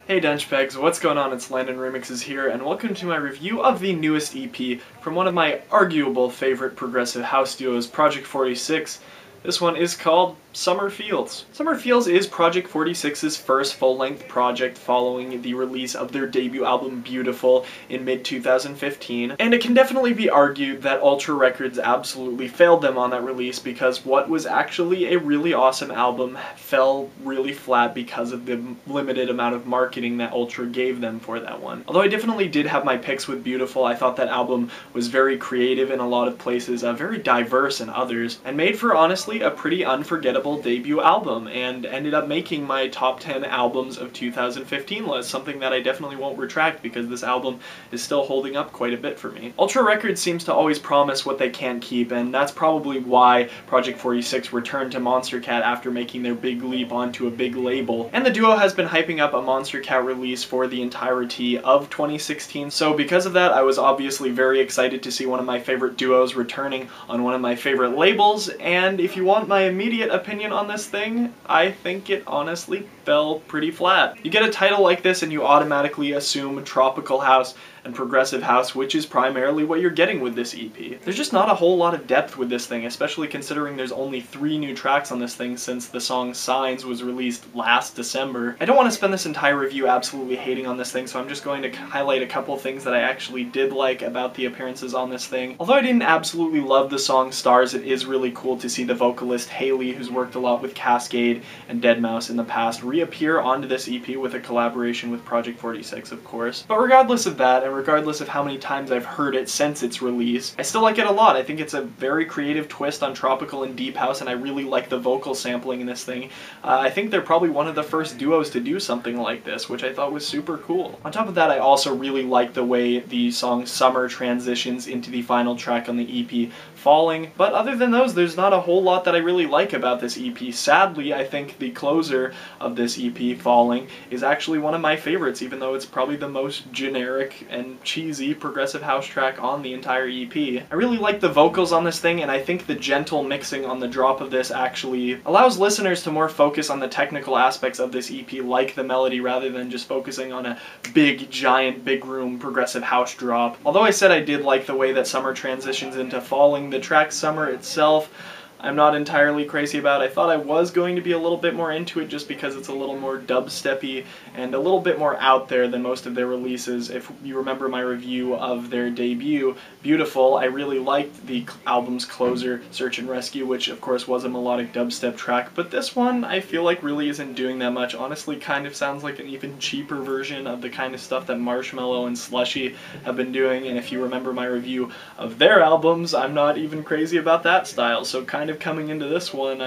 Hey Denchpegs, what's going on? It's Landon Remixes here, and welcome to my review of the newest EP from one of my arguable favorite progressive house duos, Project 46. This one is called Summer Feels. Summer Feels is Project 46's first full-length project following the release of their debut album Beautiful in mid-2015, and it can definitely be argued that Ultra Records absolutely failed them on that release because what was actually a really awesome album fell really flat because of the limited amount of marketing that Ultra gave them for that one. Although I definitely did have my picks with Beautiful, I thought that album was very creative in a lot of places, very diverse in others, and made for honestly a pretty unforgettable debut album, and ended up making my top 10 albums of 2015 list, something that I definitely won't retract because this album is still holding up quite a bit for me. Ultra Records seems to always promise what they can't keep, and that's probably why Project 46 returned to Monstercat after making their big leap onto a big label. And the duo has been hyping up a Monstercat release for the entirety of 2016, so because of that I was obviously very excited to see one of my favorite duos returning on one of my favorite labels, and if you want my immediate opinion on this thing, I think it honestly fell pretty flat. You get a title like this and you automatically assume tropical house and progressive house, which is primarily what you're getting with this EP. There's just not a whole lot of depth with this thing, especially considering there's only 3 new tracks on this thing since the song Signs was released last December. I don't want to spend this entire review absolutely hating on this thing, so I'm just going to highlight a couple things that I actually did like about the appearances on this thing. Although I didn't absolutely love the song Stars, it is really cool to see the vocalist Haley, who's worked a lot with Cascade and Deadmau5 in the past, reappear onto this EP with a collaboration with Project 46, of course. But regardless of that, and regardless of how many times I've heard it since its release, I still like it a lot. I think it's a very creative twist on tropical and deep house, and I really like the vocal sampling in this thing. I think they're probably one of the first duos to do something like this, which I thought was super cool. On top of that, I also really like the way the song Summer transitions into the final track on the EP, Falling. But other than those, there's not a whole lot that I really like about this EP. Sadly, I think the closer of this EP, Falling, is actually one of my favorites, even though it's probably the most generic and cheesy progressive house track on the entire EP. I really like the vocals on this thing, and I think the gentle mixing on the drop of this actually allows listeners to more focus on the technical aspects of this EP, like the melody, rather than just focusing on a big, giant, big room progressive house drop. Although I said I did like the way that Summer transitions into Falling, the track Summer itself I'm not entirely crazy about. I thought I was going to be a little bit more into it just because it's a little more dubstep-y and a little bit more out there than most of their releases. If you remember my review of their debut, Beautiful, I really liked the album's closer, Search and Rescue, which of course was a melodic dubstep track, but this one I feel like really isn't doing that much. Honestly, kind of sounds like an even cheaper version of the kind of stuff that Marshmello and Slushy have been doing, and if you remember my review of their albums, I'm not even crazy about that style, so kind of coming into this one,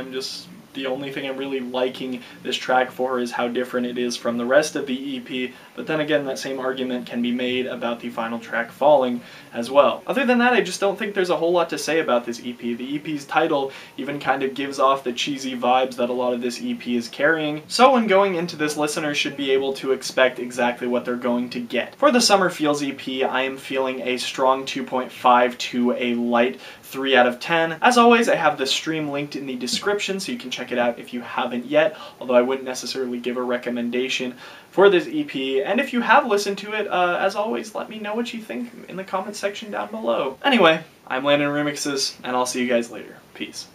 the only thing I'm really liking this track for is how different it is from the rest of the EP, but then again, that same argument can be made about the final track, Falling, as well. Other than that, I just don't think there's a whole lot to say about this EP. The EP's title even kind of gives off the cheesy vibes that a lot of this EP is carrying, so when going into this, listeners should be able to expect exactly what they're going to get. For the Summer Feels EP, I am feeling a strong 2.5 to a light 3 out of 10. As always, I have the stream linked in the description, so you can check it out if you haven't yet, although I wouldn't necessarily give a recommendation for this EP. And if you have listened to it, as always, let me know what you think in the comments section down below. Anyway, I'm Landon Remixes, and I'll see you guys later. Peace.